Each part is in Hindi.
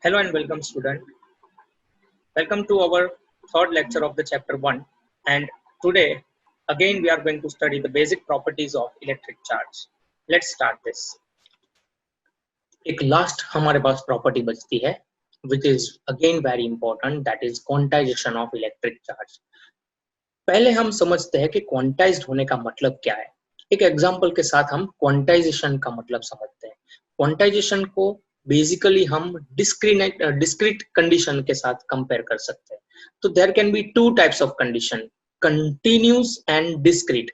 Hello and welcome student. Welcome to our third lecture of the chapter 1 and today again we are going to study the basic properties of electric charge. Let's start this. एक लास्ट हमारे पास प्रॉपर्टी बचती है which is again very important, that is quantization of electric charge. पहले हम समझते हैं कि क्वांटाइज्ड होने का मतलब क्या है. एक एग्जांपल के साथ हम क्वांटाइजेशन का मतलब समझते हैं. क्वांटाइजेशन को बेसिकली हम डिस्क्रीट कंडीशन के साथ कंपेयर कर सकते हैं. तो there can be two types of condition, continuous and discrete.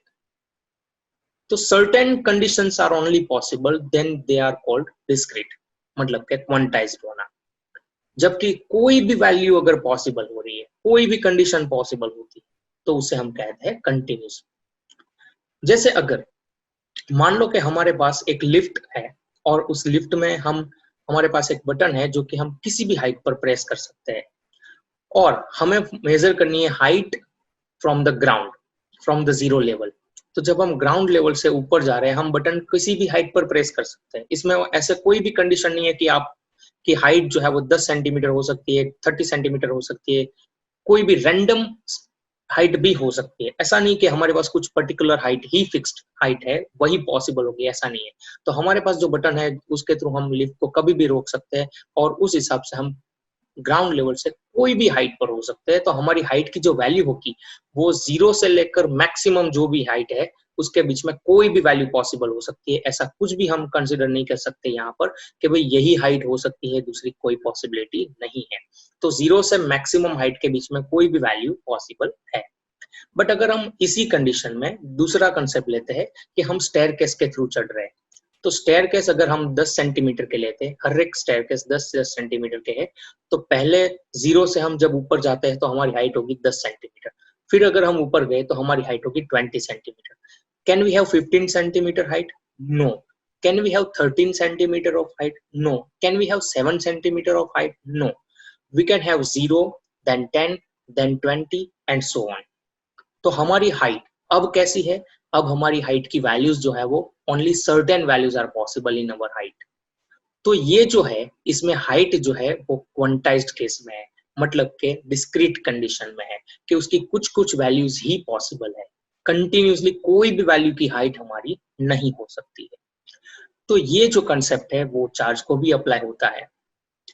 तो certain conditions are only possible then they are called discrete, मतलब के क्वांटाइज्ड होना. जबकि कोई भी वैल्यू अगर पॉसिबल हो रही है, कोई भी कंडीशन पॉसिबल होती है, तो उसे हम कहते हैं कंटिन्यूस. जैसे अगर मान लो कि हमारे पास एक लिफ्ट है और उस लिफ्ट में हमारे पास एक बटन है जो कि हम किसी भी हाइट पर प्रेस कर सकते हैं और हमें मेजर करनी है height from the ground, from the zero level. तो जब हम ग्राउंड लेवल से ऊपर जा रहे हैं, हम बटन किसी भी हाइट पर प्रेस कर सकते हैं. इसमें ऐसे कोई भी कंडीशन नहीं है कि आपकी हाइट जो है वो 10 सेंटीमीटर हो सकती है, 30 सेंटीमीटर हो सकती है, कोई भी रैंडम हाइट भी हो सकती है. ऐसा नहीं कि हमारे पास कुछ पर्टिकुलर हाइट ही फिक्स्ड हाइट है वही पॉसिबल होगी, ऐसा नहीं है. तो हमारे पास जो बटन है उसके थ्रू हम लिफ्ट को कभी भी रोक सकते हैं और उस हिसाब से हम ग्राउंड लेवल से कोई भी हाइट पर हो सकते हैं. तो हमारी हाइट की जो वैल्यू होगी वो 0 से लेकर मैक्सिमम जो भी हाइट है उसके बीच में कोई भी वैल्यू पॉसिबल हो सकती है. ऐसा कुछ भी हम कंसिडर नहीं कर सकते यहाँ पर कि भाई यही हाइट हो सकती है, दूसरी कोई पॉसिबिलिटी नहीं है. तो 0 से मैक्सिमम हाइट के बीच में कोई भी वैल्यू पॉसिबल है. बट अगर हम इसी कंडीशन में दूसरा कंसेप्ट लेते हैं कि हम स्टेयरकेस के थ्रू चढ़ रहे हैं, तो स्टेयरकेस अगर हम 10 सेंटीमीटर के लेते हैं, हर एक स्टेयरकेस 10 सेंटीमीटर के है, तो पहले 0 से हम जब ऊपर जाते हैं तो हमारी हाइट होगी 10 सेंटीमीटर. फिर अगर हम ऊपर गए तो हमारी हाइट होगी 20 centimetre. Can we have 15 centimetre height? No. Can we have 13 centimetre of height? No. Can we have 7 centimetre of height? No. We can have 0, then 10, then 20 and so on. तो हमारी हाइट अब कैसी है? अब हमारी हाइट की वैल्यूज जो है वो only certain values are possible in our height. तो ये जो है इसमें हाइट जो है वो क्वांटाइज्ड केस में है, मतलब के डिस्क्रीट कंडीशन में है कि उसकी कुछ कुछ वैल्यूज ही पॉसिबल है. कंटिन्यूसली कोई भी वैल्यू की हाइट हमारी नहीं हो सकती है. तो ये जो कंसेप्ट है वो चार्ज को भी अप्लाई होता है.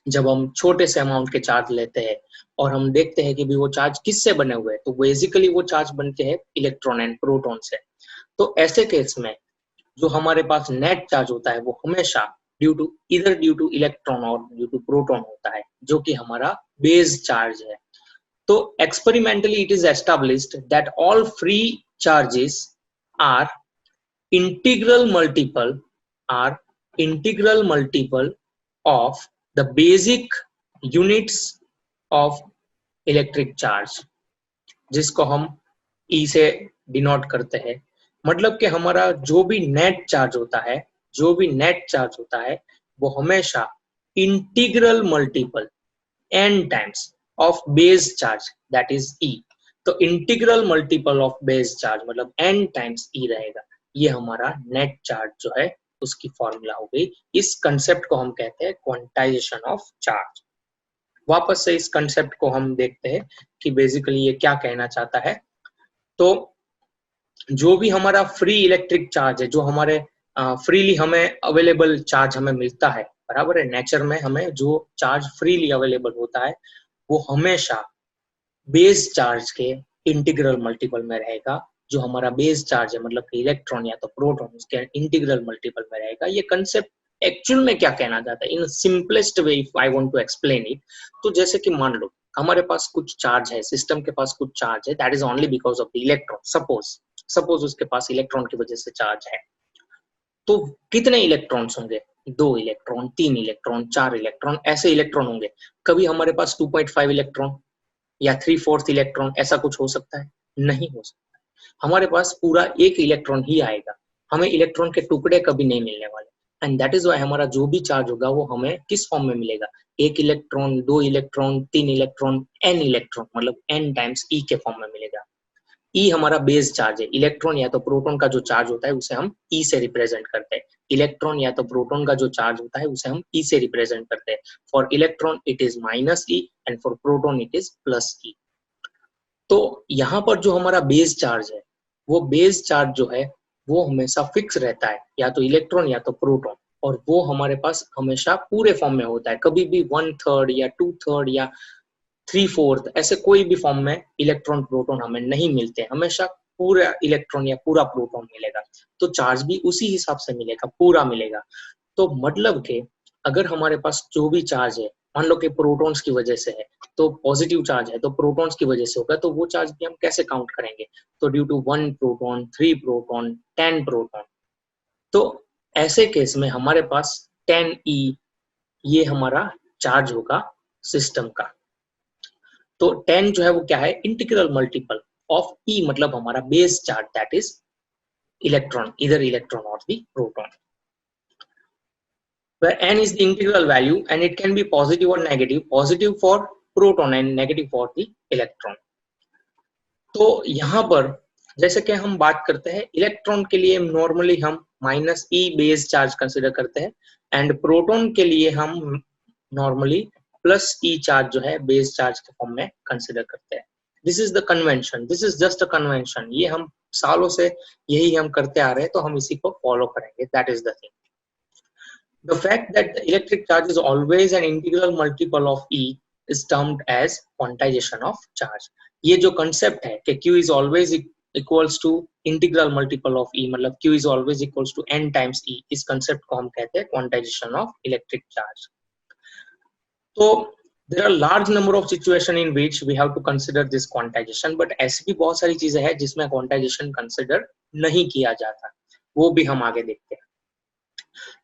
जब हम छोटे से अमाउंट के चार्ज लेते हैं और हम देखते हैं कि भी वो चार्ज किससे बने हुए हैं, तो बेसिकली वो चार्ज बनते हैं इलेक्ट्रॉन एंड प्रोटॉन से. तो ऐसे केस में जो हमारे पास नेट चार्ज होता है वो हमेशा ड्यू टू इलेक्ट्रॉन और ड्यू टू प्रोटॉन होता है, जो कि हमारा बेस चार्ज है. तो experimentally it is established that all free charges are integral multiple of the basic units of electric charge, जिसको हम E से डिनोट करते हैं. मतलब कि हमारा जो भी नेट चार्ज होता है वो हमेशा integral multiple n times of base charge, that is E. तो integral multiple of base charge मतलब n टाइम्स E रहेगा. ये हमारा नेट चार्ज जो है उसकी फॉर्मूला हो गई. इस कंसेप्ट को हम कहते हैं क्वांटाइजेशन ऑफ चार्ज. वापस से इस कंसेप्ट को हम देखते हैं कि बेसिकली ये क्या कहना चाहता है. तो जो भी हमारा फ्री इलेक्ट्रिक चार्ज है, जो हमारे फ्रीली हमें अवेलेबल चार्ज हमें मिलता है, बराबर है, नेचर में हमें जो चार्ज फ्रीली अवेलेबल होता है वो हमेशा बेस चार्ज के इंटीग्रल मल्टीपल में रहेगा. जो हमारा बेस चार्ज है मतलब कि इलेक्ट्रॉन या तो प्रोटॉन, उसके इंटीग्रल मल्टीपल में रहेगा. ये कंसेप्ट एक्चुअल में क्या कहना चाहता है in simplest way if I want to explain it. तो जैसे कि मान लो हमारे पास कुछ चार्ज है, सिस्टम के पास कुछ चार्ज है, that is only because of the electron. Suppose उसके पास इलेक्ट्रॉन की वजह से चार्ज है. तो कितने इलेक्ट्रॉन्स होंगे? 2 इलेक्ट्रॉन, 3 इलेक्ट्रॉन, 4 इलेक्ट्रॉन, ऐसे इलेक्ट्रॉन होंगे. कभी हमारे पास 2.5 इलेक्ट्रॉन या 3/4 इलेक्ट्रॉन ऐसा कुछ हो सकता है? नहीं हो सकता. हमारे पास पूरा एक इलेक्ट्रॉन ही आएगा, हमें इलेक्ट्रॉन के टुकड़े कभी नहीं मिलने वाले. एंड दैट इज व्हाई हमारा जो भी चार्ज होगा वो हमें किस फॉर्म में मिलेगा? 1 electron, 2 electron, 3 electron, n electron, मतलब n टाइम्स E के फॉर्म में मिलेगा. ई हमारा बेस चार्ज है। इलेक्ट्रॉन या तो प्रोटॉन का जो चार्ज होता है उसे हम ई से रिप्रेजेंट करते हैं। इलेक्ट्रॉन या तो प्रोटॉन का जो चार्ज होता है उसे हम ई से रिप्रेजेंट करते हैं। For electron it is minus E and for proton it is plus E. तो यहाँ पर जो हमारा बेस चार्ज है, वो बेस चार्ज जो है वो हमेशा फिक्स रहता है, या तो इलेक्ट्रॉन या तो प्रोटॉन, और वो हमारे पास हमेशा पूरे फॉर्म में होता है। कभी भी 1/3 या 2/3 या 3/4 ऐसे कोई भी फॉर्म में इलेक्ट्रॉन प्रोटॉन हमें नहीं मिलते। हमेशा पूरा इलेक्ट्रॉन या पूरा प्रोटॉन मिलेगा, तो चार्ज भी उसी हिसाब से मिलेगा, पूरा मिलेगा। तो मतलब कि अगर हमारे पास जो भी चार्ज है, मान लो कि प्रोटॉन्स की वजह से है, तो पॉजिटिव चार्ज है तो प्रोटॉन्स की वजह से होगा, तो वो चार्ज भी हम कैसे काउंट करेंगे? तो due to 1 proton, 3 proton, 10 proton. तो ऐसे केस में हमारे पास 10e ये हमारा चार्ज होगा सिस्टम का। तो 10 जो है वो क्या है? इंटीग्रल मल्टीपल ऑफ ई, मतलब हमारा base charge, that is electron, इधर इलेक्ट्रॉन और दी proton, where n is the integral value and it can be positive or negative, positive for proton and negative for the electron. तो यहाँ पर जैसे कि हम बात करते हैं इलेक्ट्रॉन के लिए, नॉर्मली हम माइनस ई बेस चार्ज कंसिडर करते हैं, एंड प्रोटॉन के लिए हम नॉर्मली प्लस ई चार्ज जो है बेस चार्ज के फॉर्म में कंसिडर करते हैं। This is the convention, this is just a convention. ये हम सालों से यही हम करते आ रहे हैं, तो हम इसी को फॉलो करेंगे, that is the thing. The fact that the electric charge is always an integral multiple of E is termed as quantization of charge. ये जो concept है कि Q is always equals to integral multiple of E, मतलब Q is always equals to n times E, इस concept को हम कहते हैं quantization of electric charge. तो there are large number of situation in which we have to consider this quantization, but ऐसी भी बहुत सारी चीजें हैं जिसमें quantization consider नहीं किया जाता, वो भी हम आगे देखते हैं।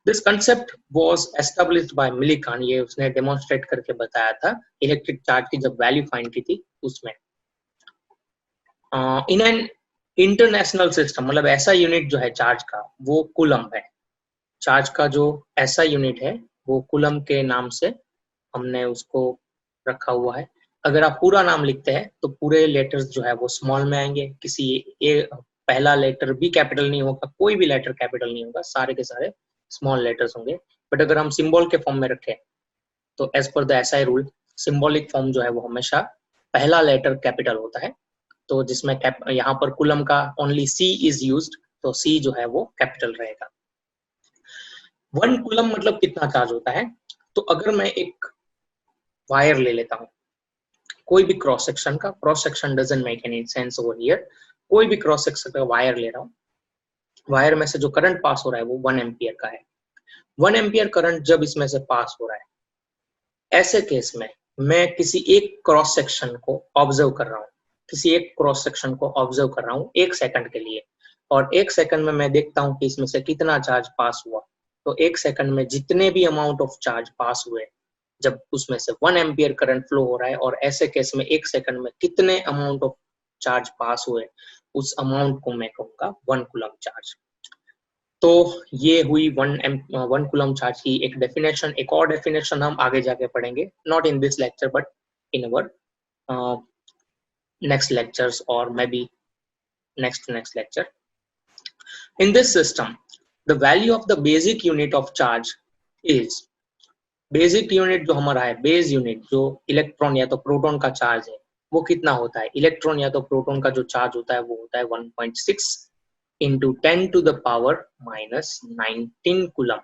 This concept was established by Millikan, ये उसने डेमोन्स्ट्रेट करके बताया था इलेक्ट्रिक चार्ज की जब वैल्यू फाइंड की थी उसमें। इन एन इंटरनेशनल सिस्टम, मतलब ऐसा यूनिट जो है चार्ज का वो कूलम है। चार्ज का जो ऐसा यूनिट है वो कूलम के नाम से हमने उसको रखा हुआ है। अगर आप पूरा नाम लिखते हैं तो पूरे लेटर्स जो है वो स्मॉल में आएंगे, पहला लेटर भी कैपिटल नहीं होगा, कोई भी लेटर कैपिटल नहीं होगा, सारे के सारे स्मॉल लेटर्स होंगे। बट अगर हम सिंबल के फॉर्म में रखें तो as per the SI rule symbolic form जो है वो हमेशा पहला लेटर कैपिटल होता है। तो जिसमें यहाँ पर कूलम का ओनली सी इज यूज्ड, तो सी जो है वो कैपिटल रहेगा। 1 कूलम मतलब कितना चार्ज होता है? तो अगर मैं एक वायर ले लेता हूँ, कोई भी क्रॉस सेक्शन का, cross section doesn't make any sense over here, कोई भी क्रॉस सेक्शन का वायर ले रहा हूँ, वायर में से जो करंट पास हो रहा है वो 1 एम्पियर का है। 1 एम्पियर करंट जब इसमें से पास हो रहा है, ऐसे केस में मैं किसी एक क्रॉस सेक्शन को ऑब्जर्व कर रहा हूँ, किसी एक क्रॉस सेक्शन को ऑब्जर्व कर रहा हूँ 1 सेकंड के लिए, और 1 सेकंड में मैं देखता हूँ कि इसमें से कितना चार्ज पास हुआ। तो 1 सेकंड में जितने भी अमाउंट ऑफ चार्ज पास हुए, जब उसमें से 1 एम्पियर करंट फ्लो हो रहा है, और ऐसे केस में 1 सेकंड में कितने अमाउंट ऑफ चार्ज पास हुए, उस अमाउंट को मैं कहूंगा 1 कूलम चार्ज। तो ये हुई 1 कूलम चार्ज की एक डेफिनेशन। एक और डेफिनेशन हम आगे जाके पढ़ेंगे, not in this lecture but in our next lectures or maybe next lecture. In this system, the value of the basic unit of charge is, basic unit जो हमारा है, बेस यूनिट जो इलेक्ट्रॉन या तो प्रोटॉन का चार्ज है वो कितना होता है? इलेक्ट्रॉन या तो प्रोटॉन का जो चार्ज होता है वो होता है 1.6 into 10 to the power minus 19 coulomb.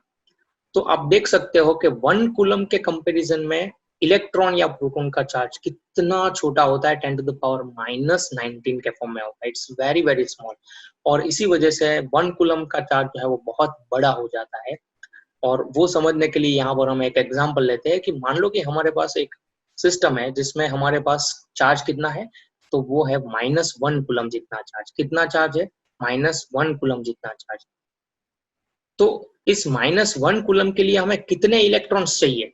तो आप देख सकते हो कि 1 कूलम के कंपैरिजन में इलेक्ट्रॉन या प्रोटॉन का चार्ज कितना छोटा होता है, 10 to the power minus 19 के फॉर्म में होता है। इट्स वेरी वेरी स्मॉल, और इसी वजह से 1 कूलम का चार्ज जो है वो बहुत बड़ा हो जाता है। और वो समझने के लिए यहाँ पर हम एक एग्जांपल लेते हैं कि मान लो कि हमारे पास एक सिस्टम है जिसमें हमारे पास चार्ज कितना है, तो वो है -1 कूलम जितना चार्ज। कितना चार्ज है? -1 कूलम जितना चार्ज। तो इस -1 कूलम के लिए हमें कितने इलेक्ट्रॉन्स चाहिए?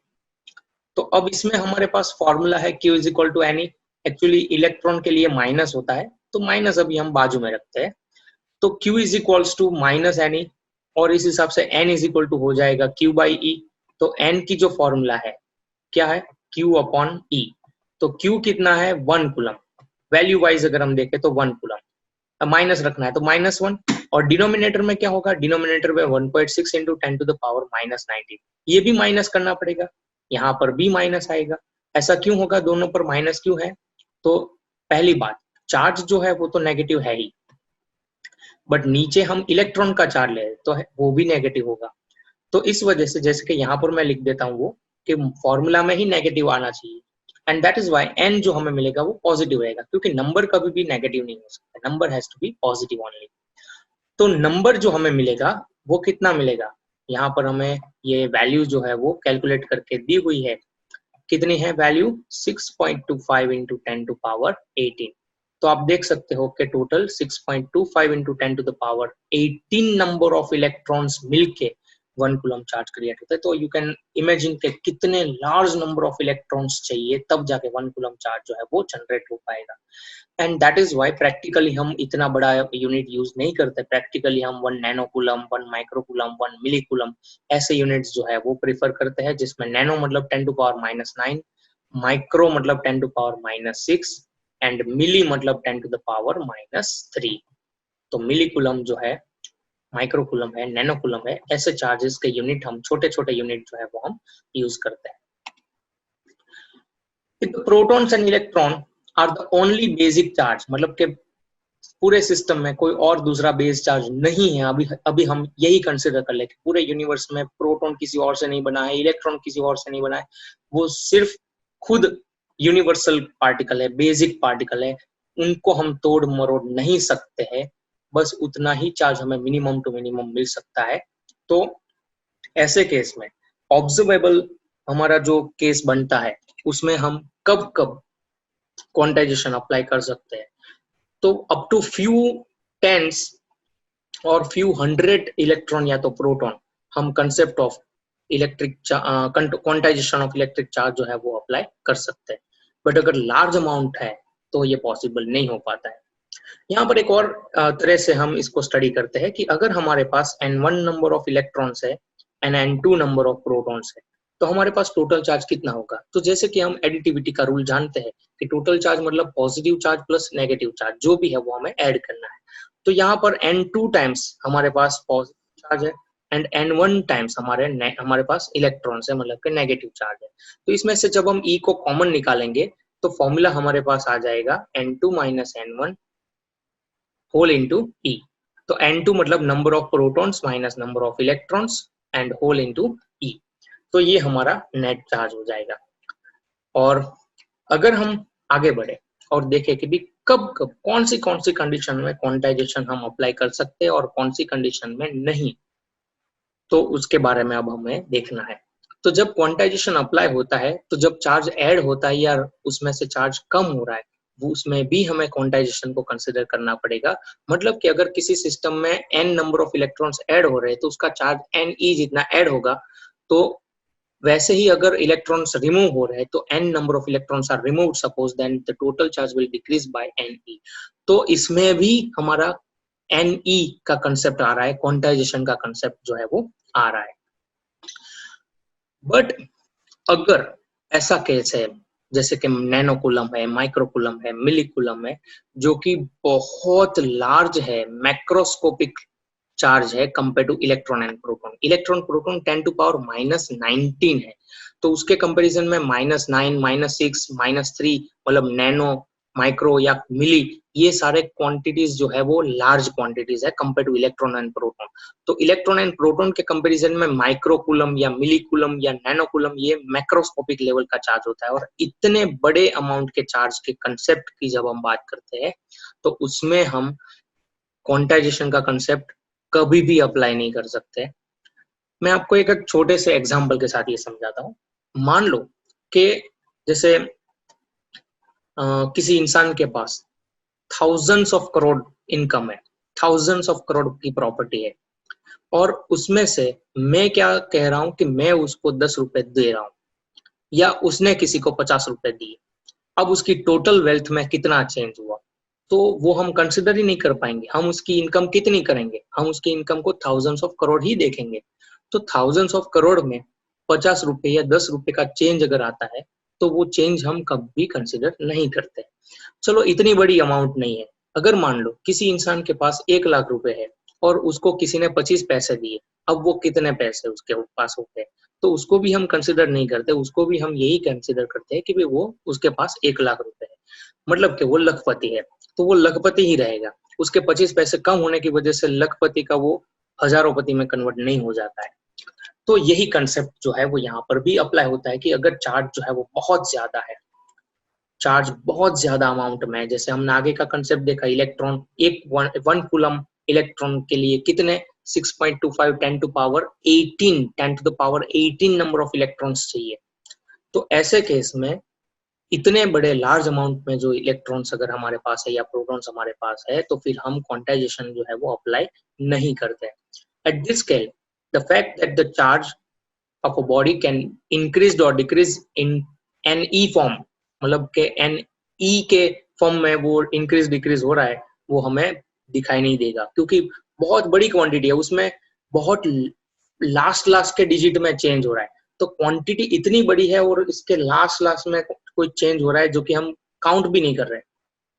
तो अब इसमें हमारे पास फॉर्मूला है Q is equal to n e. Actually electron के लिए माइनस होता है, तो माइनस अभी हम बाजू में रखते हैं। तो Q is equals to minus n e, और इस हिसाब से N इज इक्वल टू हो जाएगा Q बाई E। तो N की जो फॉर्मूला है क्या है? Q upon E। तो Q कितना है? 1 कूलम। वैल्यू वाइज अगर हम देखें तो 1 कूलम। माइनस रखना है तो -1, और डिनोमिनेटर में क्या होगा, डिनोमिनेटर में 1.6 इंटू 10 टू द पावर -19, ये भी माइनस करना पड़ेगा, यहाँ पर भी माइनस आएगा। ऐसा क्यों होगा, दोनों पर माइनस क्यों है? तो पहली बात, चार्ज जो है वो तो नेगेटिव है ही, बट नीचे हम इलेक्ट्रॉन का चार्ज ले तो है वो भी नेगेटिव होगा। तो इस वजह से जैसे कि यहाँ पर मैं लिख देता हूँ वो कि फॉर्मूला में ही नेगेटिव आना चाहिए, and that is why n जो हमें मिलेगा वो पॉजिटिव रहेगा, क्योंकि नंबर कभी भी नेगेटिव नहीं हो सकता, number has to be positive only. तो नंबर जो हमें मिलेगा वो कितना मिलेगा, यहाँ पर हमें ये वैल्यू जो है वो कैलकुलेट करके दी हुई है, कितनी है वैल्यू, 6.25 इंटू 10 टू पावर 18। तो आप देख सकते हो कि total 6.25 into 10 to the power 18 number of electrons मिलके 1 कूलम चार्ज क्रिएट होता है। तो यू कैन इमेजिन के कितने लार्ज नंबर ऑफ इलेक्ट्रॉन्स चाहिए तब जाके 1 कूलम चार्ज जो है वो जनरेट हो पाएगा। And that is why practically हम इतना बड़ा यूनिट यूज नहीं करते, प्रैक्टिकली हम 1 नैनो कूलम, 1 माइक्रो कूलम, 1 मिली कूलम ऐसे यूनिट्स जो है वो प्रीफर करते हैं, जिसमें नैनो मतलब 10 टू पावर -9, माइक्रो मतलब 10 टू पावर -6 एंड मिली मतलब 10 टू द पावर -3। तो मिली कूलम जो है, माइक्रो कूलम है, नैनो कूलम है, ऐसे चार्जेस के यूनिट हम छोटे छोटे यूनिट जो है वो हम यूज करते हैं। Protons and electron are the only basic charge, मतलब कि पूरे सिस्टम में कोई और दूसरा बेस चार्ज नहीं है। अभी हम यही कंसिडर कर ले कि पूरे यूनिवर्स में प्रोटॉन किसी और से नहीं बना है, इलेक्ट्रॉन किसी और से नहीं बना है, वो सिर्फ खुद यूनिवर्सल पार्टिकल है, बेसिक पार्टिकल है, उनको हम तोड़ मरोड़ नहीं सकते हैं, बस उतना ही चार्ज हमें मिनिमम टू मिनिमम मिल सकता है। तो ऐसे केस में ऑब्जर्वेबल हमारा जो केस बनता है उसमें हम कब कब क्वांटाइजेशन अप्लाई कर सकते हैं, तो अप टू फ्यू टेंस और फ्यू हंड्रेड इलेक्ट्रॉन या तो प्रोटॉन हम concept of electric quantization of electric charge जो है वो अप्लाई कर सकते हैं, बट अगर लार्ज अमाउंट है तो ये पॉसिबल नहीं हो पाता है। यहाँ पर एक और तरह से हम इसको स्टडी करते हैं कि अगर हमारे पास n1 नंबर ऑफ इलेक्ट्रॉन्स है and n2 number of protons है, तो हमारे पास टोटल चार्ज कितना होगा। तो जैसे कि हम एडिटिविटी का रूल जानते हैं कि टोटल चार्ज मतलब positive charge plus negative charge जो भी है वो हमें ऐड करना है। तो यहाँ पर n2 टाइम्स हमारे पास पॉजिटिव चार्ज है एंड n1 टाइम्स हमारे पास इलेक्ट्रॉन्स है, मतलब कि नेगेटिव चार्ज है। तो इसमें से जब हम E को कॉमन निकालेंगे तो फॉर्मूला हमारे पास आ जाएगा n2 minus n1 whole into E। तो n2 मतलब number of protons minus number of electrons and whole into E। तो ये हमारा नेट चार्ज हो जाएगा। और अगर हम आगे बढ़े और देखें कि भी कब कब कौन सी कंडीशन में क्वांटाइजेशन हम अप्लाई कर सकते हैं और कौन सी कंडीशन में नहीं, तो उसके बारे में अब हमें देखना है। तो जब क्वांटाइजेशन अप्लाई होता है तो जब चार्ज ऐड होता है या उसमें से चार्ज कम हो रहा है, वो उसमें भी हमें क्वांटाइजेशन को कंसिडर करना पड़ेगा। मतलब कि अगर किसी सिस्टम में n number of electrons add हो रहे हैं तो उसका चार्ज Ne जितना ऐड होगा, तो वैसे ही अगर इलेक्ट्रॉन्स रिमूव हो रहे हैं तो n number of electrons are removed suppose, then the total charge will decrease by Ne। तो इसमें भी हमारा Ne का कंसेप्ट आ रहा है, क्वांटाइजेशन का कंसेप्ट जो है वो आ रहा है। बट अगर ऐसा केस है जैसे कि नैनो कूलम है, माइक्रो कूलम है, मिली कूलम है, जो कि बहुत लार्ज है, मैक्रोस्कोपिक चार्ज है compare to electron and proton. Electron proton 10 to power -19 है, तो उसके कंपैरिजन में -9, -6, -3 मतलब नैनो, माइक्रो या मिली, ये सारे क्वांटिटीज जो है वो लार्ज क्वांटिटीज है compare to electron and proton. तो इलेक्ट्रॉन एंड प्रोटॉन के कंपैरिजन में माइक्रो कूलम या मिली कूलम या नैनो कूलम ये मैक्रोस्कोपिक लेवल का चार्ज होता है। और इतने बड़े अमाउंट के चार्ज के कंसेप्ट की जब हम बात करते हैं तो उसमें हम क्वांटाइजेशन का कंसेप्ट कभी भी अप्लाई नहीं कर सकते। मैं आपको एक छोटे से एग्जांपल के साथ ये समझाता हूँ। मान लो कि जैसे किसी इंसान के पास थाउजेंड्स ऑफ करोड़ इनकम है, थाउजेंड्स ऑफ करोड़ की प्रॉपर्टी है, और उसमें से मैं क्या कह रहा हूँ कि मैं उसको 10 रुपए दे रहा हूँ या उसने किसी को 50 रुपए दिए। अब उसकी टोटल वेल्थ में कितना चेंज हुआ, तो वो हम कंसिडर ही नहीं कर पाएंगे। हम उसकी इनकम कितनी करेंगे, हम उसकी इनकम को थाउजेंड्स ऑफ करोड़ ही देखेंगे। तो थाउजेंड्स ऑफ करोड़ में 50 रुपए या 10 रुपए का चेंज अगर आता है तो वो चेंज हम कभी कंसिडर नहीं करते। चलो इतनी बड़ी अमाउंट नहीं है, अगर मान लो किसी इंसान के पास 1 लाख रुपए है और उसको किसी ने 25 पैसे दिए, अब वो कितने पैसे उसके पास हो गए, तो उसको भी हम कंसिडर नहीं करते, उसको भी हम यही कंसिडर करते हैं कि भाई वो उसके पास 1 लाख रुपए है, मतलब कि वो लखपति है, तो वो लखपति ही रहेगा। उसके 25 पैसे कम होने की वजह से लखपति का वो हजारोंपति में कन्वर्ट नहीं हो जाता है। तो यही कंसेप्ट जो है वो यहाँ पर भी अप्लाई होता है कि अगर चार्ज जो है वो बहुत ज्यादा है, चार्ज बहुत ज्यादा अमाउंट में है, जैसे हमने आगे का कंसेप्ट देखा, इलेक्ट्रॉन एक वन कूलम इलेक्ट्रॉन के लिए कितने 6.25 10 to the power 18 number of electrons चाहिए। तो ऐसे केस में इतने बड़े लार्ज अमाउंट में जो इलेक्ट्रॉन्स अगर हमारे पास है या प्रोटॉन्स हमारे पास है, तो फिर हम क्वांटाइजेशन जो है वो अप्लाई नहीं करते। At this scale the fact that the charge of a body can increase और decrease in N E form, मतलब के एन ई के फॉर्म में वो इंक्रीज डिक्रीज हो रहा है, वो हमें दिखाई नहीं देगा, क्योंकि बहुत बड़ी क्वांटिटी है, उसमें बहुत लास्ट लास्ट के डिजिट में चेंज हो रहा है। तो क्वांटिटी इतनी बड़ी है और इसके लास्ट लास्ट में कोई चेंज हो रहा है जो कि हम काउंट भी नहीं कर रहे,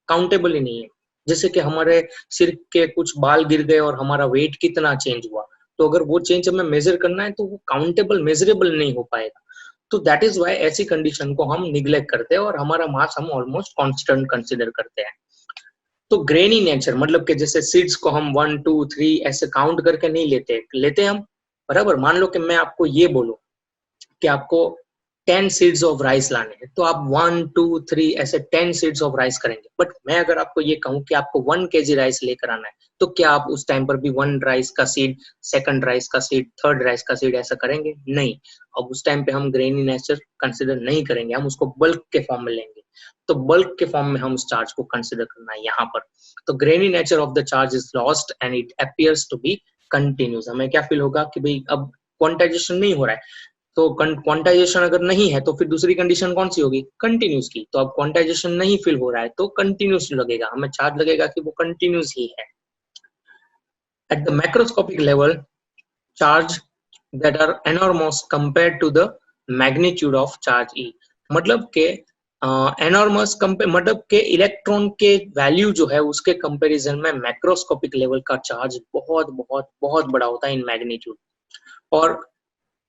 काउंटेबल ही नहीं है। जैसे कि हमारे सिर के कुछ बाल गिर गए और हमारा वेट कितना चेंज हुआ, तो अगर वो चेंज हमें मेजर करना है तो वो काउंटेबल मेजरेबल नहीं हो पाएगा। तो दैट इज वाई ऐसी कंडीशन को हम निग्लेक्ट करते हैं और हमारा मास हम ऑलमोस्ट कांस्टेंट कंसिडर करते हैं। तो ग्रेनी नेचर मतलब कि जैसे सीड्स को हम 1 2 3 ऐसे काउंट करके नहीं लेते हम, बराबर। मान लो कि मैं आपको ये बोलूं कि आपको 10 सीड्स ऑफ राइस लाने हैं, तो आप 1 2 3 ऐसे 10 सीड्स ऑफ राइस करेंगे। बट मैं अगर आपको ये कहूं कि आपको 1 kg राइस लेकर आना है, तो क्या आप उस टाइम पर भी 1 राइस का सीड, सेकंड राइस का सीड, थर्ड राइस का सीड ऐसा करेंगे? नहीं। अब उस टाइम पे हम ग्रेनी नेचर कंसिडर नहीं करेंगे, हम उसको बल्क के फॉर्म में लेंगे। तो बल्क के फॉर्म में हम उस चार्ज को कंसिडर करना है यहाँ पर। तो grainy nature of the charge is lost and it appears to be continuous. हमें क्या फील होगा कि भाई अब क्वांटाइजेशन नहीं हो रहा है, तो क्वांटाइजेशन अगर नहीं है तो फिर दूसरी कंडीशन कौन सी होगी? कंटिन्यूस की। तो अब क्वांटाइजेशन नहीं फिल हो रहा है तो कंटिन्यूस लगेगा, हमें चार्ज लगेगा कि वो कंटिन्यूस ही है। At the macroscopic level charge that are enormous compared to the magnitude of charge E, मतलब के एनॉर्मस मतलब के इलेक्ट्रॉन के वैल्यू जो है उसके कंपैरिजन में मैक्रोस्कोपिक लेवल का चार्ज बहुत बहुत बहुत बड़ा होता है इन मैग्नीट्यूड। और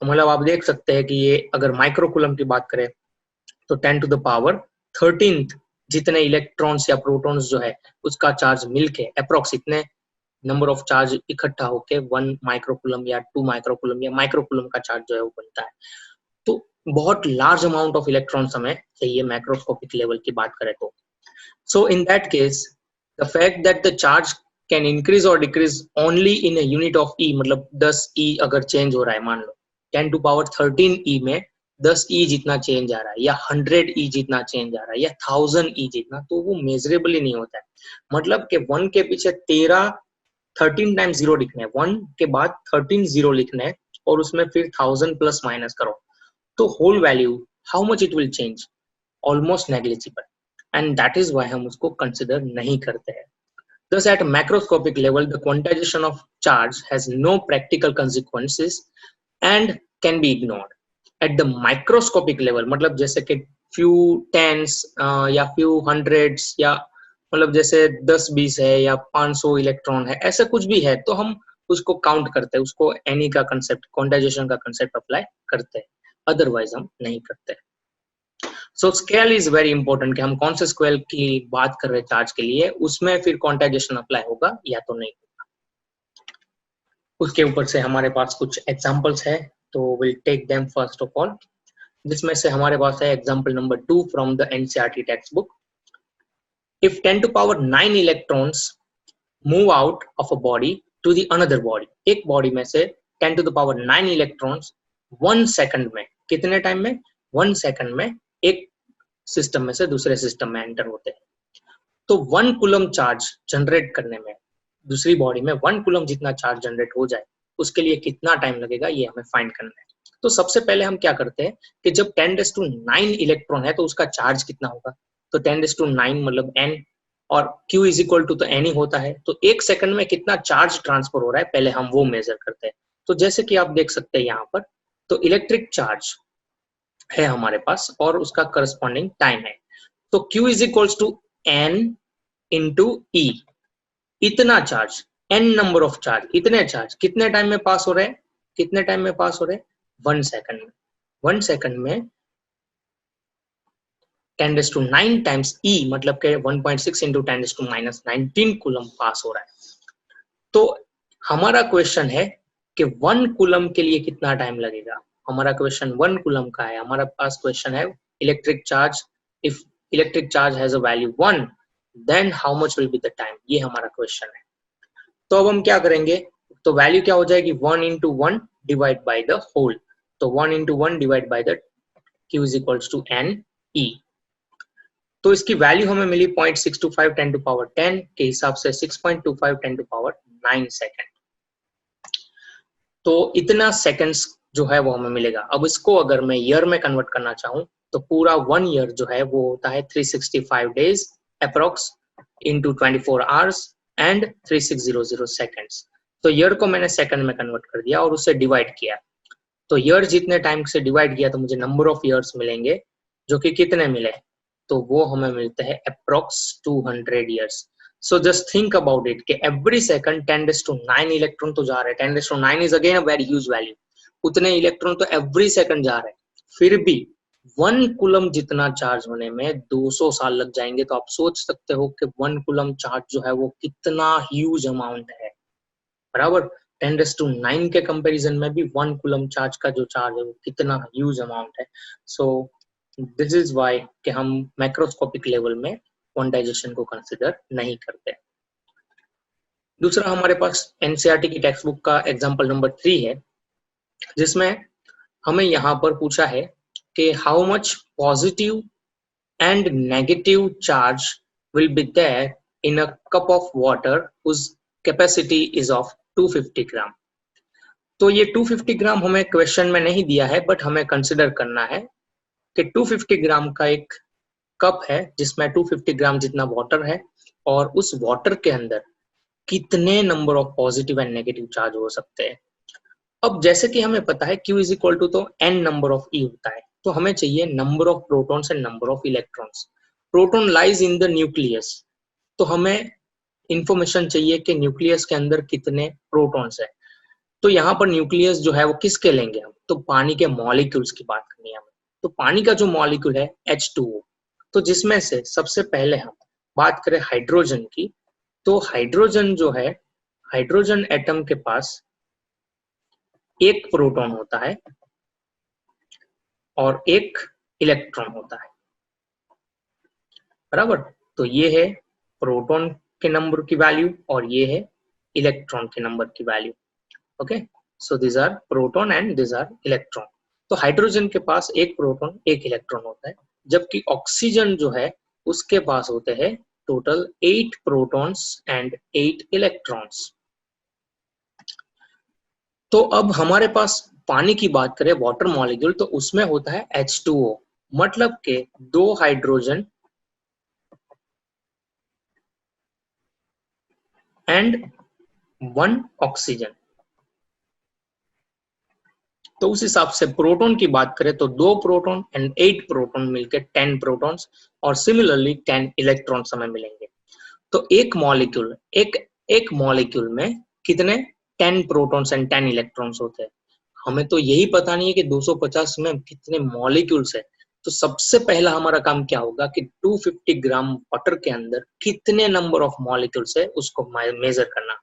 मतलब आप देख सकते हैं कि ये अगर माइक्रोकूलम की बात करें तो 10 टू द पावर 13 जितने इलेक्ट्रॉन्स या प्रोटॉन्स जो है उसका चार्ज मिलके अप्रोक्स इतने नंबर ऑफ चार्ज इकट्ठा होके 1 माइक्रोकूलम या 2 माइक्रोकूलम या माइक्रोकूलम का चार्ज जो है वो बनता है। तो बहुत लार्ज अमाउंट ऑफ इलेक्ट्रॉन्स हमें चाहिए मैक्रोस्कोपिक लेवल की बात करें तो। So in that case the fact that the charge can increase और decrease only in a unit of E, मतलब 10 ई अगर चेंज हो रहा है, मान लो 10 टू पावर 13 ई में 10 ई जितना चेंज आ रहा है या 100 ई जितना चेंज आ रहा है या 1000 ई जितना, तो वो मेजरेबल ही नहीं होता है। मतलब कि 1 के पीछे 13 टाइम्स जीरो लिखना है, 1 के बाद 13 जीरो लिखना है और उसमें फिर 1000 प्लस माइनस करो, तो whole value how much it will change? Almost negligible, and that is why हम उसको कंसिडर नहीं करते हैं। Thus, at a macroscopic level, the quantization of charge has no practical consequences and can be ignored. At the microscopic level, मतलब जैसे कि few tens या few hundreds या मतलब जैसे 10-20 है या 500 इलेक्ट्रॉन है, ऐसा कुछ भी है, तो हम उसको काउंट करते हैं, उसको एनी का कंसेप्ट, क्वांटाइजेशन का कंसेप्ट अप्लाई करते हैं, अदरवाइज हम नहीं करते। सो स्केल इज वेरी इंपॉर्टेंट कि हम कौन से स्केल की बात कर रहे हैं चार्ज के लिए, उसमें फिर क्वांटाइजेशन अप्लाई होगा या तो नहीं होगा। उसके ऊपर से हमारे पास कुछ एग्जांपल्स है, तो will take them first of all, जिसमें से हमारे पास है example number 2 from the NCERT textbook. If 10 to power 9 electrons move out of a body to the another body, एक बॉडी में से 10 to the power 9 electrons 1 second में, कितने टाइम में? 1 सेकंड में एक सिस्टम में से दूसरे सिस्टम में एंटर होते हैं, तो 1 कूलम चार्ज जनरेट करने में दूसरी बॉडी में 1 कूलम जितना चार्ज जनरेट हो जाए उसके लिए कितना टाइम लगेगा, ये हमें फाइंड करना है। तो सबसे पहले हम क्या करते हैं कि जब 10⁹ इलेक्ट्रॉन है तो उसका चार्ज कितना होगा, तो 10⁹ मतलब n, और Q इज इक्वल टू तो n ही होता है, तो एक सेकंड में कितना चार्ज ट्रांसफर हो रहा है पहले हम वो मेजर करते हैं। तो जैसे कि आप देख सकते हैं यहाँ पर, तो इलेक्ट्रिक चार्ज है हमारे पास और उसका करस्पॉन्डिंग टाइम है, तो Q is equals to n into E, इतना charge, n number of charge, इतने चार्ज कितने टाइम में पास हो रहे हैं, कितने टाइम में पास हो रहे हैं, 1 सेकंड में। 1 सेकंड में 10⁹ टाइम्स ई मतलब के 1.6 इंटू 10⁻⁹ कूलम पास हो रहा है। तो हमारा क्वेश्चन है कि 1 कूलम के लिए कितना टाइम लगेगा। हमारा क्वेश्चन 1 कूलम का है, हमारा पास क्वेश्चन है electric charge, if electric charge has a value 1 then how much will be the time, ये हमारा क्वेश्चन है। तो अब हम क्या करेंगे, तो वैल्यू क्या हो जाएगी 1 into 1 divide by the whole, तो 1 into 1 divide by the Q is equals to n e. तो इसकी वैल्यू हमें मिली 0.625 10⁻10 के हिसाब से 6.25 10⁻9 सेकेंड। तो इतना सेकेंड्स जो है वो हमें मिलेगा। अब इसको अगर मैं ईयर में कन्वर्ट करना चाहूँ तो पूरा 1 ईयर जो है वो होता है 365 days approx into 24 hours and 3600 seconds. तो ईयर को मैंने सेकंड में कन्वर्ट कर दिया और उससे डिवाइड किया। तो ईयर जितने टाइम से डिवाइड किया तो मुझे नंबर ऑफ ईयर्स मिलेंगे, जो कि कितने मिले, तो वो हमें मिलते हैं approx 200 years. So just think about it कि एवरी सेकंड 10⁹ इलेक्ट्रॉन तो जा रहे हैं, 10⁹ is again a very huge value, उतने इलेक्ट्रॉन तो एवरी सेकंड जा रहे हैं। फिर भी 1 कूलम जितना चार्ज होने में 200 साल लग जाएंगे। तो आप सोच सकते हो कि 1 कूलम चार्ज जो है वो कितना ह्यूज अमाउंट है, बराबर। 10⁹ के कंपैरिजन में भी 1 कूलम चार्ज का जो चार्ज है वो कितना ह्यूज अमाउंट है। सो दिस इज व्हाई कि हम मैक्रोस्कोपिक लेवल में क्वांटाइजेशन को कंसिडर नहीं करते। दूसरा हमारे पास एनसीईआरटी की टेक्स्ट बुक का एग्जांपल नंबर 3 है, जिसमें हमें यहाँ पर पूछा है कि how much positive and negative charge will be there in a cup of water whose capacity is of 250 gram. तो ये 250 ग्राम हमें क्वेश्चन में नहीं दिया है, बट हमें कंसिडर करना है कि 250 ग्राम का एक कप है जिसमें 250 ग्राम जितना वाटर है, और उस वाटर के अंदर कितने number of positive and negative charge हो सकते हैं। अब जैसे कि हमें पता है Q इज इक्वल टू तो n नंबर ऑफ E होता है, तो हमें चाहिए number of protons and number of electrons. Proton lies in the nucleus, तो हमें इंफॉर्मेशन चाहिए कि न्यूक्लियस के अंदर कितने प्रोटॉन्स है। तो यहाँ पर न्यूक्लियस जो है वो किसके लेंगे हम, तो पानी के मॉलिक्यूल्स की बात करनी है हमें। तो पानी का जो मॉलिक्यूल है H2O, तो जिसमें से सबसे पहले हम बात करें हाइड्रोजन की, तो हाइड्रोजन जो है, हाइड्रोजन एटम के पास एक प्रोटॉन होता है और एक इलेक्ट्रॉन होता है, बराबर। तो ये है प्रोटॉन के नंबर की वैल्यू और ये है इलेक्ट्रॉन के नंबर की value. Okay, so this are proton and this are electron. तो हाइड्रोजन के पास एक प्रोटॉन एक इलेक्ट्रॉन होता है, जबकि ऑक्सीजन जो है उसके पास होते हैं टोटल 8 प्रोटॉन्स एंड 8 इलेक्ट्रॉन्स। तो अब हमारे पास पानी की बात करें, वाटर मॉलिक्यूल, तो उसमें होता है H2O, मतलब के 2 हाइड्रोजन एंड 1 ऑक्सीजन। तो उस हिसाब से प्रोटॉन की बात करें तो 2 प्रोटॉन एंड 8 प्रोटॉन मिलकर 10 प्रोटॉन्स और सिमिलरली 10 इलेक्ट्रॉन्स हमें मिलेंगे। तो एक मॉलिक्यूल में कितने 10 प्रोटॉन्स एंड 10 इलेक्ट्रॉन्स होते हैं। हमें तो यही पता नहीं है कि 250 में कितने मॉलिक्यूल्स है। तो सबसे पहला हमारा काम क्या होगा कि 250 ग्राम वाटर के अंदर कितने नंबर ऑफ मॉलिक्यूल्स है उसको मेजर करना।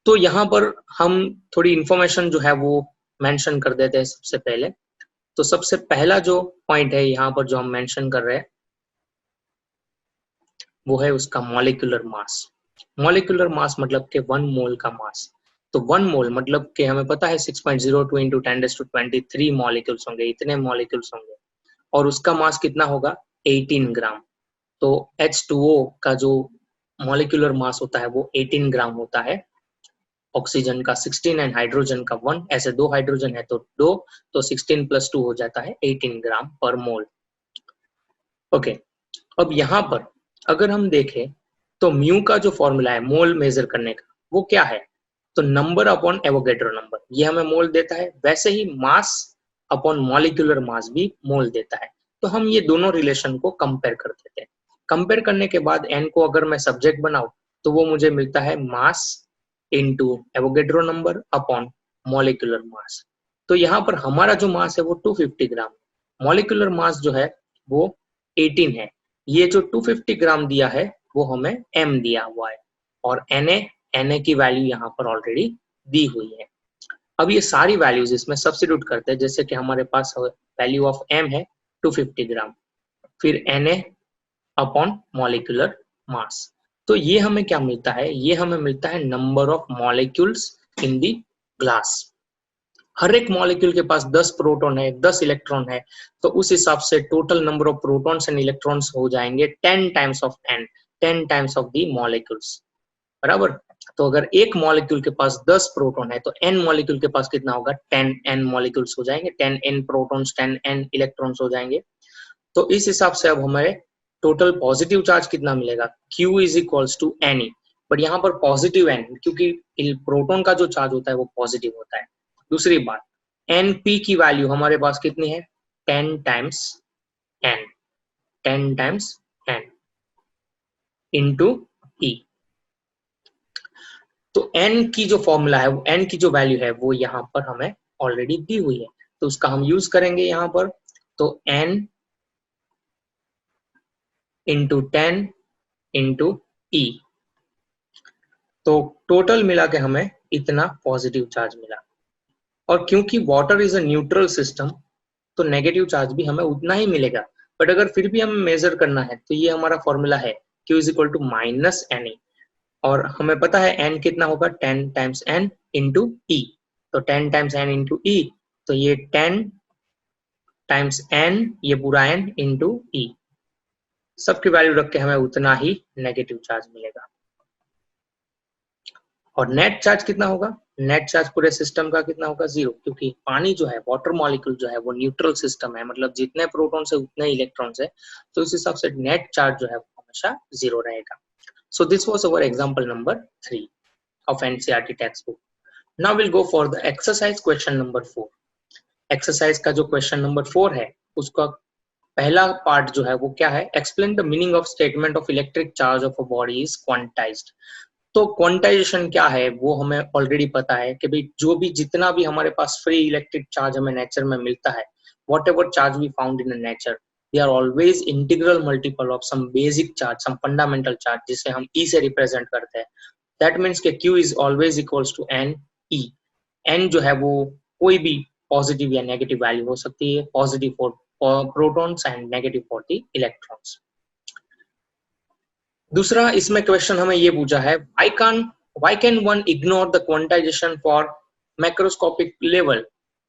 तो यहाँ पर हम थोड़ी इंफॉर्मेशन जो है वो मेंशन कर देते हैं सबसे पहले। तो सबसे पहला जो पॉइंट है यहाँ पर जो हम मेंशन कर रहे हैं वो है उसका मॉलिक्यूलर मास। मॉलिक्यूलर मास मतलब के 1 मोल का मास। तो 1 मोल मतलब कि हमें पता है 6.02 इंटू 10⁻23 मॉलिक्यूल्स होंगे, इतने मॉलिक्यूल्स होंगे, और उसका मास कितना होगा 18 ग्राम। तो H2O का जो मॉलिक्यूलर मास होता है वो 18 ग्राम होता है, ऑक्सीजन का 16 एंड हाइड्रोजन का 1, ऐसे 2 हाइड्रोजन है तो 2, तो 16 + 2 हो जाता है 18 ग्राम पर मोल। ओके, अब यहाँ पर अगर हम देखें तो म्यू का जो फॉर्मूला है मोल मेजर करने का वो क्या है, तो नंबर अपॉन एवोगैड्रो नंबर, ये हमें मोल देता है। वैसे ही मास अपॉन मॉलिक्यूलर मास भी मोल देता है। तो हम ये दोनों रिलेशन को कंपेयर कर देते हैं। कंपेयर करने के बाद n को अगर मैं सब्जेक्ट बनाऊं तो वो मुझे मिलता है mass into Avogadro number upon molecular mass. तो यहाँ पर हमारा जो मास है वो 250 ग्राम, मॉलिक्यूलर मास जो है वो 18 है। ये जो 250 ग्राम दिया है वो हमें m दिया हुआ है और Na की वैल्यू यहाँ पर ऑलरेडी दी हुई है। अब ये सारी वैल्यूज इसमें सब्स्टिट्यूट करते हैं, जैसे कि हमारे पास वैल्यू ऑफ m है 250 ग्राम, फिर Na अपॉन मॉलिक्यूलर मास। तो ये हमें क्या मिलता है, ये हमें मिलता है number of molecules in the glass. हर एक मॉलिक्यूल के पास 10 प्रोटॉन है, 10 इलेक्ट्रॉन है, तो उस हिसाब से total number of protons and electrons हो जाएंगे 10 times of n, 10 times of the molecules, बराबर। तो अगर एक मॉलिक्यूल के पास 10 प्रोटॉन है तो n मॉलिक्यूल के पास कितना होगा, 10n मॉलिक्यूल्स हो जाएंगे, 10n प्रोटॉन्स 10n इलेक्ट्रॉन्स हो जाएंगे। तो इस हिसाब से अब हमें टोटल पॉजिटिव चार्ज कितना मिलेगा, Q is equals to Ne, but यहाँ पर पॉजिटिव n, क्योंकि प्रोटॉन का जो चार्ज होता है वो पॉजिटिव होता है। दूसरी बात, Np की वैल्यू हमारे पास कितनी है, 10 times n, 10 times n into E। तो n की जो फॉर्मूला है, n की जो वैल्यू है वो यहाँ पर हमें ऑलरेडी दी हुई है, तो उसका हम यूज करेंगे यहाँ पर। तो n इंटू 10 इंटू E, तो टोटल मिला के हमें इतना पॉजिटिव चार्ज मिला। और क्योंकि water is a neutral system तो नेगेटिव चार्ज भी हमें उतना ही मिलेगा, बट अगर फिर भी हमें मेजर करना है तो ये हमारा फॉर्मूला है Q is equal to minus Na, और हमें पता है n कितना होगा, 10 टाइम्स n इंटू E। तो 10 टाइम्स n इंटू E, तो ये 10 टाइम्स n, ये पूरा n इंटू E, सबकी वैल्यू रख के हमें उतना ही नेगेटिव चार्ज मिलेगा। और नेट चार्ज कितना होगा, नेट चार्ज पूरे सिस्टम का कितना होगा, 0, क्योंकि पानी जो है, वाटर मॉलिक्यूल जो है वो न्यूट्रल सिस्टम है, मतलब जितने प्रोटॉन्स है उतने इलेक्ट्रॉन्स है, तो इस हिसाब से नेट चार्ज जो है वो हमेशा 0 रहेगा। So this was our example number 3 of NCERT textbook. Now we'll go for the exercise question number 4. Exercise का जो क्वेश्चन नंबर 4 है उसका पहला पार्ट जो है वो क्या है, explain the meaning of statement of electric charge of a body is quantized. तो क्वांटाइजेशन क्या है वो हमें ऑलरेडी पता है कि भाई जो भी जितना भी हमारे पास फ्री इलेक्ट्रिक चार्ज हमें नेचर में मिलता है, whatever charge we found in nature, they are always integral multiple of some basic charge, some fundamental charge, जिसे हम ई से रिप्रेजेंट करते हैं। दैट मीन्स के Q is always equals to n e. N जो है वो कोई भी पॉजिटिव या नेगेटिव वैल्यू हो सकती है, positive for protons and negative for the electrons. दूसरा इसमें क्वेश्चन हमें ये पूछा है, why can one ignore the quantization for macroscopic level।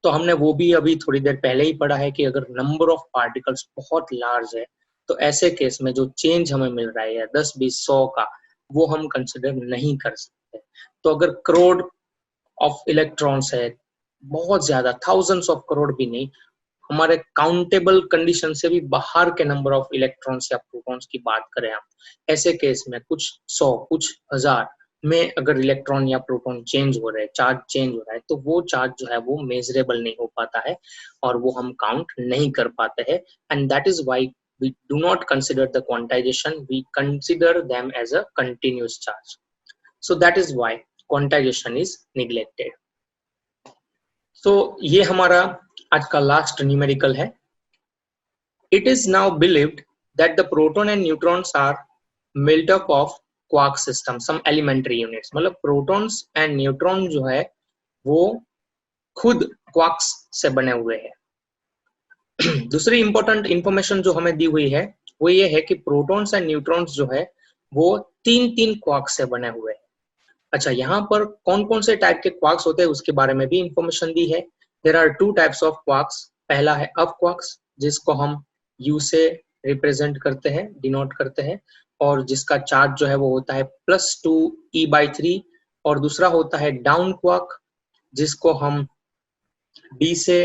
तो हमने वो भी अभी थोड़ी देर पहले ही पढ़ा है कि अगर नंबर ऑफ पार्टिकल्स बहुत लार्ज है तो ऐसे केस में जो चेंज हमें मिल रहा है 10, 20, 100 का, वो हम कंसिडर नहीं कर सकते। तो अगर करोड़ ऑफ इलेक्ट्रॉन्स है, बहुत ज्यादा, थाउजेंड्स ऑफ करोड़ भी नहीं, हमारे काउंटेबल कंडीशन से भी बाहर के नंबर ऑफ इलेक्ट्रॉन्स या प्रोटॉन्स की बात करें हम, ऐसे केस में कुछ 100, कुछ 1000 में अगर इलेक्ट्रॉन या प्रोटॉन चेंज हो रहे हैं, चार्ज चेंज हो रहा है, तो वो चार्ज जो है वो मेजरेबल नहीं हो पाता है और वो हम काउंट नहीं कर पाते हैं। And that is why we do not consider the quantization, we consider them as a continuous charge. So that is why quantization is neglected. So ये हमारा आज का लास्ट न्यूमेरिकल है। It is now believed that the proton and neutrons are built up of quark system, some elementary units। मतलब प्रोटॉन्स एंड न्यूट्रॉन जो है वो खुद क्वार्क्स से बने हुए हैं। दूसरी इंपॉर्टेंट इंफॉर्मेशन जो हमें दी हुई है वो ये है कि प्रोटॉन्स एंड न्यूट्रॉन्स जो है वो 3 क्वार्क्स से बने हुए हैं। अच्छा, यहाँ पर कौन कौन से टाइप के क्वार्क्स होते हैं उसके बारे में भी इंफॉर्मेशन दी है। There are 2 types of quarks. पहला है अप क्वार्क्स, जिसको हम U से रिप्रेजेंट करते हैं, डिनोट करते हैं, और जिसका चार्ज जो है वो होता है +2e/3। और दूसरा होता है डाउन क्वार्क, जिसको हम D से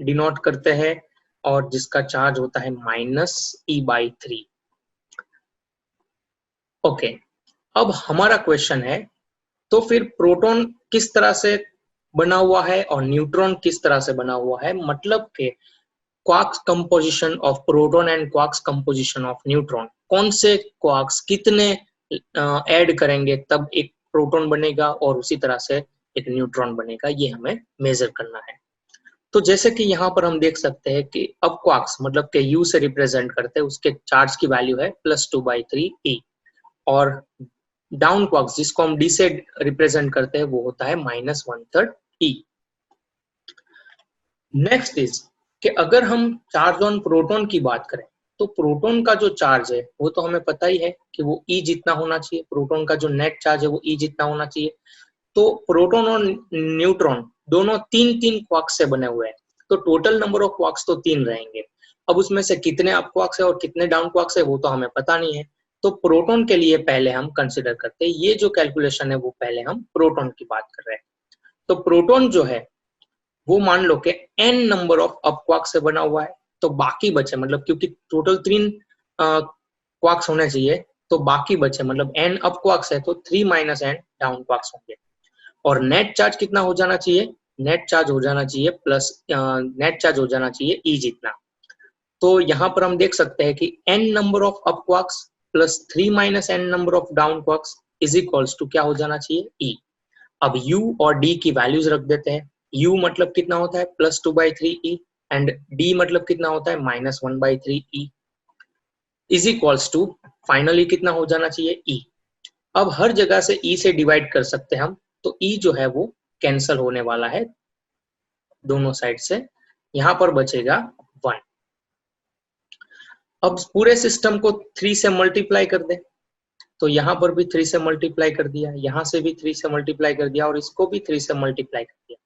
डिनोट करते हैं और जिसका चार्ज होता है -e/3। ओके, अब हमारा क्वेश्चन है, तो फिर प्रोटॉन किस तरह से बना हुआ है और न्यूट्रॉन किस तरह से बना हुआ है। मतलब के quarks composition of proton and quarks composition of neutron, कौन से क्वार्क्स कितने ऐड करेंगे तब एक प्रोटॉन बनेगा और उसी तरह से एक न्यूट्रॉन बनेगा, ये हमें मेजर करना है। तो जैसे कि यहाँ पर हम देख सकते हैं कि अब क्वार्क्स मतलब के U से रिप्रेजेंट करते हैं, उसके चार्ज की वैल्यू है +2/3e, और डाउन क्वार्क्स जिसको हम D से रिप्रेजेंट करते हैं वो होता है -1/3e। नेक्स्ट इज कि अगर हम चार्ज ऑन प्रोटॉन की बात करें तो प्रोटॉन का जो चार्ज है वो तो हमें पता ही है कि वो E जितना होना चाहिए, प्रोटॉन का जो नेट चार्ज है वो E जितना होना चाहिए। तो प्रोटॉन और न्यूट्रॉन दोनों तीन तीन क्वार्क्स से बने हुए हैं, तो टोटल नंबर ऑफ क्वार्क्स तो 3 रहेंगे। अब उसमें से कितने अप क्वार्क्स है और कितने डाउन क्वार्क्स है वो तो हमें पता नहीं है। तो प्रोटॉन के लिए पहले हम कंसिडर करते हैं, ये जो कैलकुलेशन है वो पहले हम प्रोटॉन की बात कर रहे हैं। तो प्रोटॉन जो है वो मान लो कि n number of up quarks से बना हुआ है, तो बाकी बचे मतलब क्योंकि टोटल 3 क्वार्क्स होने चाहिए, तो बाकी बचे मतलब n अप क्वार्क्स है तो 3 - n डाउन क्वार्क्स होंगे। और नेट चार्ज कितना हो जाना चाहिए? नेट चार्ज हो जाना चाहिए नेट चार्ज हो जाना चाहिए E जितना। तो यहाँ पर हम देख सकते हैं कि n number of up quarks plus 3 - n number of down quarks is equals to क्या हो जाना चाहिए? E। अब U और D की वैल्यूज रख देते हैं। U मतलब कितना होता है +2/3e एंड D मतलब कितना होता है -1/3e is equals to finally कितना हो जाना चाहिए? E। अब हर जगह से E से डिवाइड कर सकते हैं हम, तो E जो है वो कैंसल होने वाला है दोनों साइड से, यहाँ पर बचेगा 1। अब पूरे सिस्टम को 3 से मल्टीप्लाई कर दे, तो यहाँ पर भी 3 से मल्टीप्लाई कर दिया, यहाँ से भी 3 से मल्टीप्लाई कर दिया और इसको भी 3 से मल्टीप्लाई कर दिया,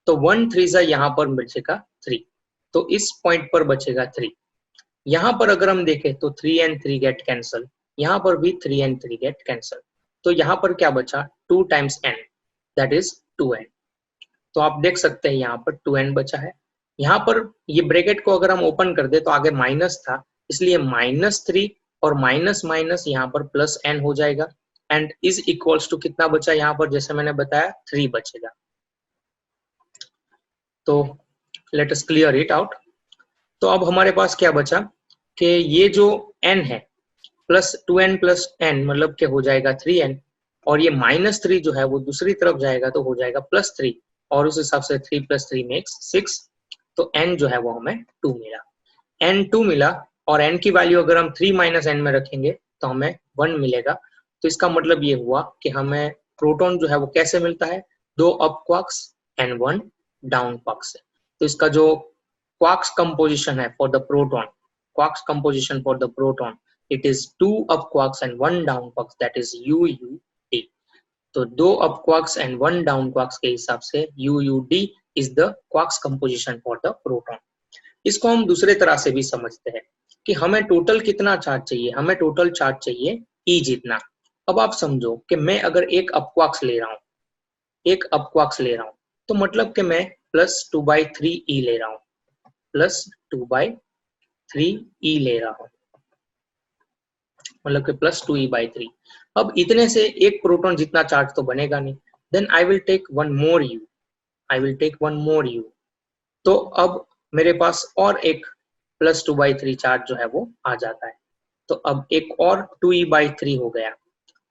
तो 1 3 जा यहाँ पर बचेगा 3, तो इस पॉइंट पर बचेगा 3। यहाँ पर अगर हम देखें तो 3 and 3 गेट कैंसल, यहाँ पर भी 3 and 3 गेट कैंसल, तो यहाँ पर क्या बचा 2 times n that is 2n। तो आप देख सकते हैं यहाँ पर 2n बचा है। यहाँ पर ये ब्रैकेट को अगर हम ओपन कर दे तो आगे माइनस था, इसलिए -3 और माइनस माइनस यहाँ पर +n हो जाएगा एंड इज इक्वल्स टू कितना बचा यहाँ पर, जैसे मैंने बताया 3 बचेगा। तो let us clear it out. तो अब हमारे पास क्या बचा कि ये जो n है +2n + n मतलब के हो जाएगा 3n, और ये -3 जो है वो दूसरी तरफ जाएगा तो हो जाएगा +3, और उस हिसाब से 3 + 3 मेक्स 6, तो n जो है वो हमें 2 मिला। n 2 मिला और n की वैल्यू अगर हम 3 - n में रखेंगे तो हमें 1 मिलेगा। तो इसका मतलब ये हुआ कि हमें प्रोटॉन जो है वो कैसे मिलता है, 2 up quarks and 1 down quarks है। तो इसका जो क्वार्क्स कंपोजिशन है for the proton, quarks composition for the proton, it is 2 up quarks and 1 down quarks, that is UUD। तो 2 up quarks and 1 down quarks के हिसाब से UUD is the quarks composition for the proton। इसको हम दूसरे तरह से भी समझते हैं कि हमें टोटल कितना चार्ज चाहिए, हमें टोटल चार्ज चाहिए E जितना। अब आप समझो कि मैं अगर एक अप क्वार्क्स ले रहा हूँ, एक अप क्वार्क्स ले रहा हूँ, तो मतलब कि मैं +2/3e ले रहा हूँ, +2/3e ले रहा हूँ, मतलब कि +2e/3। अब इतने से एक प्रोटॉन जितना चार्ज तो बनेगा नहीं, then I will take one more u, I will take one more u. तो अब मेरे पास और एक +2/3 चार्ज जो है वो आ जाता है, तो अब एक और 2e/3 हो गया।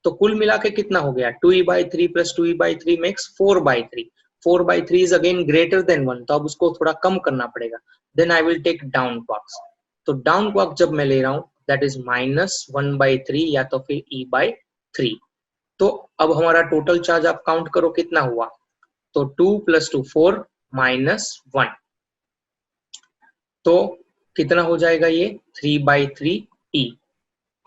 तो कुल मिला के कितना हो गया 2e/3 + 2e/3 makes 4/3। 4/3 is again greater than 1, तो अब उसको थोड़ा कम करना पड़ेगा। Then I will take down quarks. तो डाउन क्वार्क जब मैं ले रहा हूँ दैट इज -1/3 या तो फिर e/3। तो अब हमारा टोटल चार्ज आप काउंट करो कितना हुआ, तो 2 + 2 4 -1, तो कितना हो जाएगा ये 3/3e,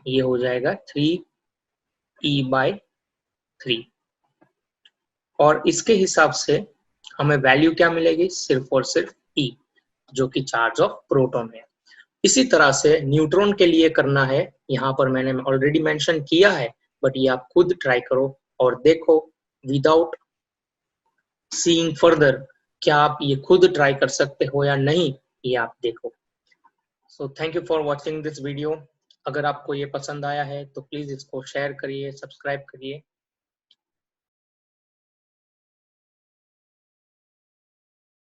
ये हो जाएगा 3e/3। और इसके हिसाब से हमें वैल्यू क्या मिलेगी, सिर्फ और सिर्फ E, जो कि चार्ज ऑफ प्रोटॉन है। इसी तरह से न्यूट्रॉन के लिए करना है, यहाँ पर मैंने ऑलरेडी मेंशन किया है, बट ये आप खुद ट्राई करो और देखो विदाउट सीइंग फर्दर, क्या आप ये खुद ट्राई कर सकते हो या नहीं, ये आप देखो। So thank you for watching this video. अगर आपको ये पसंद आया है तो प्लीज इसको शेयर करिए, सब्सक्राइब करिए।